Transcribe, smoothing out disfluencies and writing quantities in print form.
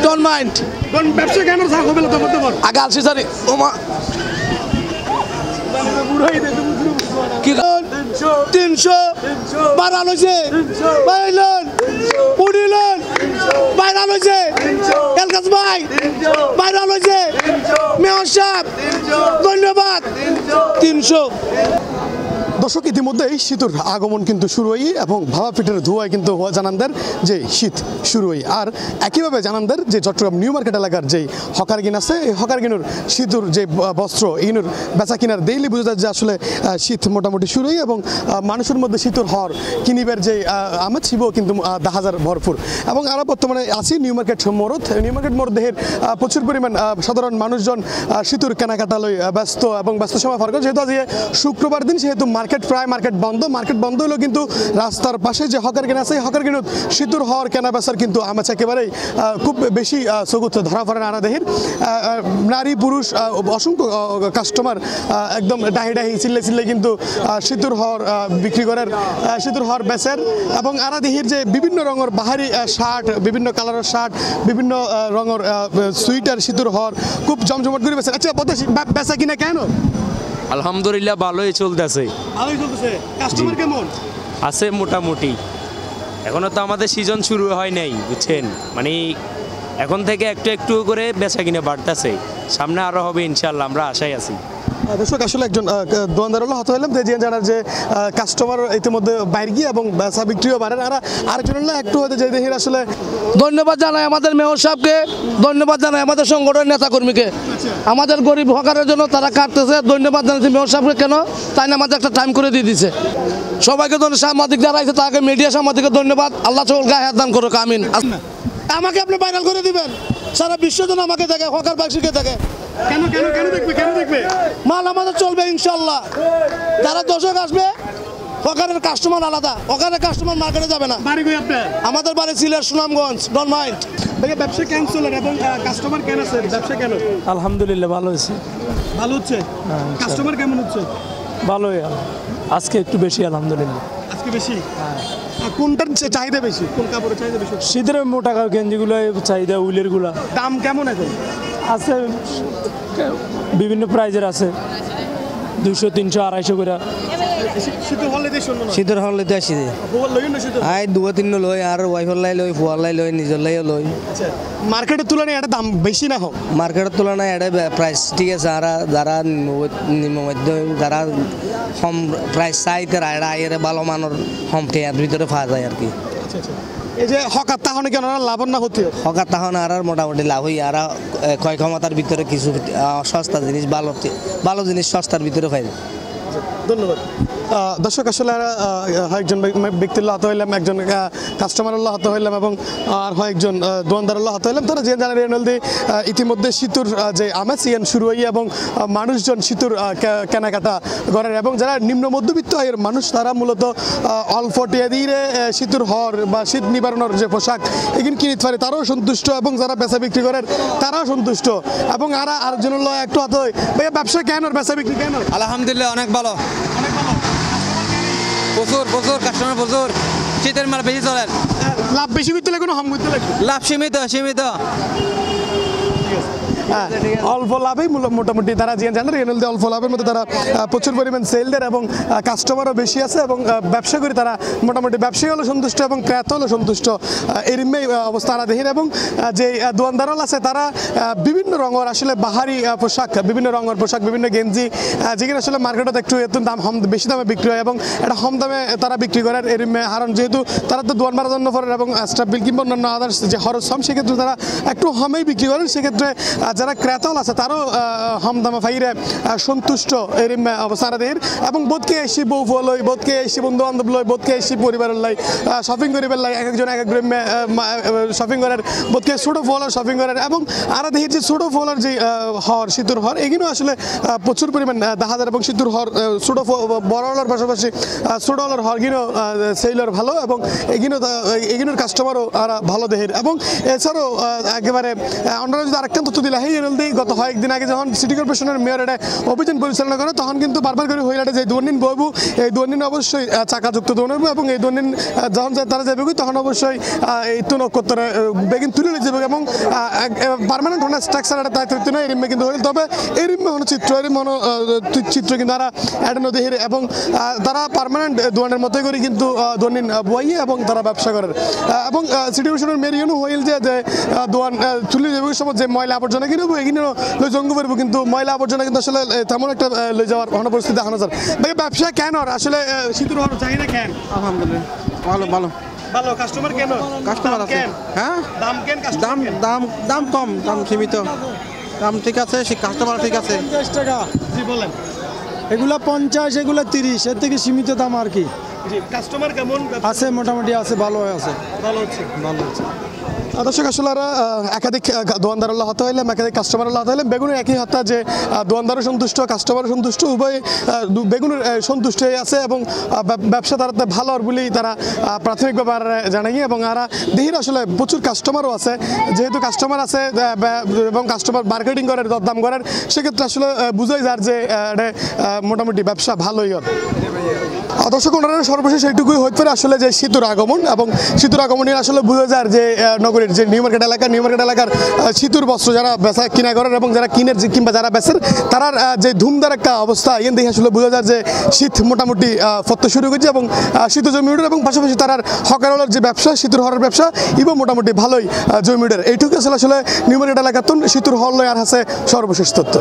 Don't mind কোন ব্যবসা কেন থাকো বলে তো বলতে পারো আগে আলসি জানি ওমা কি 300 বাড়ানো হয়েছে বাইলন পুডিলন বাইরান হয়েছে এলকাস ভাই বাইরান হয়েছে মেয়র সাহেব ধন্যবাদ 300। দর্শক ইতিমধ্যেই শীতের আগমন কিন্তু শুরু হই এবং ভাবা পিঠের ধোঁয়ায় কিন্তু জানানদের যে শীত শুরু হই আর একইভাবে জানানদের যে চট্টগ্রাম নিউ মার্কেট এলাকার যে হকার গিন আছে এই হকার গিনুর শীতের যে বস্ত্র ইনুর বেচা কিনার ডেইলি বোঝা যায় যে আসলে শীত মোটামুটি শুরু হই এবং মানুষের মধ্যে শীতের হর কিনিবের যে আমার ছিব কিন্তু দেখা যায় ভরপুর এবং আরও বর্তমানে আছি নিউ মার্কেট মোড় দেহের প্রচুর পরিমাণ সাধারণ মানুষজন শীতের কেনাকাটা লই ব্যস্ত এবং ব্যস্ত সময় ফারক যেহেতু আজকে শুক্রবার দিন সেহেতু মার্কেট বন্ধ হলো কিন্তু রাস্তার পাশে যে হকার কেনা আছে হকার কিনুত শীতের হওয়ার কেনা বেচার কিন্তু আমার একেবারেই খুব বেশি চকুত ধরা পড়ে না দেহের নারী পুরুষ অসংখ্য কাস্টমার একদম ডাহি চিল্লে কিন্তু শীতের হওয়ার বিক্রি করার শীতের হওয়ার বেচার এবং আরা দেহের যে বিভিন্ন রঙের বাহারি শার্ট বিভিন্ন কালারের শার্ট বিভিন্ন রঙের সুইটার শীতের হওয়ার খুব জমজমাট করে বেচার আচ্ছা বেচা কিনা কেন আলহামদুলিল্লাহ ভালোই চলতেছে কাস্টমার কেমন আছে মোটামুটি এখনো তো আমাদের সিজন শুরু হয় নাই বুঝছেন মানে এখন থেকে একটু একটু করে বেচা কিনে বাড়তেছে সামনে আরো হবে ইনশাআল্লাহ আমরা আশায় আছি দর্শক আসলে একজন দোকানদার হলো হতে হলাম যে জানার যে কাস্টমার ইতিমধ্যে বাইরে গিয়ে এবং বেচা বিক্রিও বাড়েন আর আরেকজন হলো একটু হতে যে দেখি আসলে ধন্যবাদ জানাই আমাদের মেয়র সাহেবকে ধন্যবাদ জানাই আমাদের সংগঠনের নেতাকর্মীকে আমাদের গরিব হকারের জন্য তারা কাটতেছে ধন্যবাদ জানাচ্ছি মেয়র সাহেবকে কেন তাই না আমাদের একটা টাইম করে দিয়ে দিচ্ছে সবাইকে সাংবাদিক যারা আছে তাকে মিডিয়া সাংবাদিককে ধন্যবাদ আল্লাহ সকল গায়ে হাত দান করুক আমিন আমাকে আপনি ভাইরাল করে দিবেন সারা বিশ্বের জন্য আমাকে দেখে হকার বাক্সিকে দেখে কেন দেখবে মাল আমাদের চলবে ইনশাল্লাহ যারা দর্শক আসবে হকারের কাস্টমার আলাদা হকারের কাস্টমার মার্কেটে যাবে না আমাদের বাড়ি সিলেট সুনামগঞ্জ ডোন্ট মাইন্ড ব্যবসা কেন চলে এবং কাস্টমার কেন আছে ব্যবসা কেন আলহামদুলিল্লাহ ভালো হয়েছে ভালো হচ্ছে কাস্টমার কেমন হচ্ছে ভালোই আজকে একটু বেশি আলহামদুলিল্লাহ আজকে বেশি কোনটার চাহিদা বেশি কোন কাপড়ের চাহিদা বেশি শীতের মোটা গেঞ্জিগুলো চাহিদা উলেরগুলো দাম কেমন এখন আছে বিভিন্ন প্রাইজের আছে 200 300 250 করে শীতের হলে আসি আই 2-3 লই আর ওয়াইফার লাই লই ফুয়ার লাই লই নিজের লাই লই মার্কেটের তুলনায় এটা দাম বেশি না হোক মার্কেটের তুলনায় এটা প্রাইস ঠিক আছে আর যারা নিম্নমধ্যম যারা কম প্রাইস চাই তারা এটা আয়ের ভালো মানের কম টেয়ার ভিতরে পাওয়া যায় আর কি এই যে হকার তাহলে কেন লাভ না হতে হকার তাহলে আর মোটামুটি লাভ হই আর ক্ষয় ক্ষমতার ভিতরে কিছু সস্তা জিনিস ভালো জিনিস সস্তার ভিতরে পাই ধন্যবাদ দর্শক আসলে একজন ব্যক্তির হাতে হইলাম একজন কাস্টমার হাতে হইলাম এবং আর হয় একজন দোকানদার হাতে হইলাম তারা যে জানার রেনলদি ইতিমধ্যে শীতুর যে আমেজ ইয়ান শুরু হই এবং মানুষজন শীতুর কেনাকাটা করেন এবং যারা নিম্ন মধ্যবিত্ত আয়ের মানুষ তারা মূলত অল্প টিয়া দিয়ে শীতুর হর বা শীত নিবারণের যে পোশাক এগুলো কিনতে পারে তারাও সন্তুষ্ট এবং যারা বেচা বিক্রি করেন তারাও সন্তুষ্ট এবং আরেকজন একটু হাতে হয় ভাইয়া ব্যবসা কেন বেচা বিক্রি কেন আলহামদুলিল্লাহ অনেক ভালো প্রচুর কাস্টমার প্রচুর শীতের মাল বেশি চলেন লাভ বেশি করতে লাগে না হাম করতে লাগে লাভ সীমিত অল্প লাভেই মোটামুটি তারা যে জানেন রেনলদি অল্প লাভের মধ্যে তারা প্রচুর পরিমাণ সেল দেয় এবং কাস্টমারও বেশি আছে এবং ব্যবসা করে তারা মোটামুটি ব্যবসায়ী হলো সন্তুষ্ট এবং ক্রেতা হলো সন্তুষ্ট এরমই অবস্থা তারা দেখেন এবং যে দোকানদারল আছে তারা বিভিন্ন রঙের আসলে বাহারি পোশাক বিভিন্ন রঙের পোশাক বিভিন্ন গেঞ্জি যেগুলো আসলে মার্কেটে একটু এত দাম বেশি দামে বিক্রি হয় এবং এটা কম দামে তারা বিক্রি করার এরমে কারণ যেহেতু তারা তো দোকান মারার জন্য করেন এবং স্টাফ বিল কিংবা অন্যান্য আদার্স যে খরচ কম সেক্ষেত্রে তারা একটু কমেই বিক্রি করেন সেক্ষেত্রে যারা ক্রেতাল আছে তারও হম দামে ফাইরে সন্তুষ্ট এরম অবস্থা দেহের এবং বোধকে এসি বউ লই বোধকে এসি বন্ধু বান্ধব লই বোধকে এসি পরিবারের লাই শপিং করিবার লাই এক একজন এক এক শপিং করার বোধকে ছোটো ফলার শপিং করার এবং আর দেখি যে ছোটো ফলার যে হর শীতুর হর এগুলো আসলে প্রচুর পরিমাণ দেখা যায় এবং শীতুর হর ছোটো বড় হলার পাশাপাশি ছোটো হলার হরগিনো সেইলর ভালো এবং এগুলোর কাস্টমারও আর ভালো দেহের এবং এছাড়াও একেবারে অন্যান্য যদি আরেকটা তথ্য দিলে দেখাই এনলদি গত কয়েকদিন আগে যখন সিটি কর্পোরেশনের মেয়র এটা অভিযান পরিচালনা করে তখন কিন্তু বারবার করে হইলাটে যে দৈনিক বইবু এই দৈনিক অবশ্যই চাকাযুক্ত দৌড়বো এবং এই দৈনিক যখন তারা যাবে তখন অবশ্যই এই তুনকত্তরে বেগিন তুলে নিয়ে যাবে এবং পার্মানেন্ট হওয়ার স্ট্রাকচার এটা তাই তৈরি নয় এরিমে কিন্তু হইল তবে এরিমে হনো চিত্র এরিম হনো চিত্র কিন্তু তারা এটা নদী হেরে এবং তারা পার্মানেন্ট দোয়ানের মতোই করে কিন্তু দৈনিক বইয়ে এবং তারা ব্যবসা করে এবং সিটি কর্পোরেশনের মেয়র ইউনো হইল যে দোয়ান তুলে যাবে সময় যে ময়লা আবর্জনা কিনবো এগিয়ে লই জঙ্গু পারবো কিন্তু ময়লা আবর্জনা কিন্তু আসলে তেমন একটা লই যাওয়ার কোনো পরিস্থিতি দেখানো যায় ব্যবসা কেন আসলে শীতের হওয়ার চাই না কেন আলহামদুলিল্লাহ ভালো ভালো ভালো কাস্টমার কেন কাস্টমার আছে হ্যাঁ দাম কেন দাম দাম দাম কম দাম সীমিত দাম ঠিক আছে সে কাস্টমার ঠিক আছে 50 টাকা জি বলেন এগুলা 50 এগুলা 30 এর থেকে সীমিত দাম আর কি জি কাস্টমার কেমন আছে মোটামুটি আছে ভালো আছে ভালো হচ্ছে ভালো আছে দর্শক আসলে একাধিক দোয়ানদার হতে হইলে একাধিক কাস্টমার হতে হইলে বেগুনের একই হত্যা যে দোয়ানদারও সন্তুষ্ট কাস্টমারও সন্তুষ্ট উভয় বেগুনের সন্তুষ্ট আছে এবং ব্যবসা তারা ভালো বলেই তারা প্রাথমিক ব্যাপার জানাই এবং এরা দেহির আসলে প্রচুর কাস্টমারও আছে যেহেতু কাস্টমার আছে এবং কাস্টমার মার্কেটিং করে দরদাম করার সেক্ষেত্রে আসলে বুঝাই যার যে মোটামুটি ব্যবসা ভালোই হয় দর্শক ওনারা সর্বশেষ এইটুকুই হতে পারে আসলে যে শীতের আগমন এবং শীতের আগমনের আসলে বুঝে যায় যে নগরীর যে নিউ মার্কেট এলাকার শীতের বস্ত্র যারা বেচা কিনা করেন এবং যারা কিনের কিংবা যারা বেচেন তারার যে ধুমধার একটা অবস্থা এন দেখে আসলে বোঝা যায় যে শীত মোটামুটি ফরতে শুরু করেছে এবং শীত জমি উঠে এবং পাশাপাশি তারার হকারওয়ালার যে ব্যবসা শীতের হরের ব্যবসা এবং মোটামুটি ভালোই জমি উঠে এইটুকু আসলে নিউ মার্কেট এলাকার শীতের হল আর আছে সর্বশেষ তথ্য।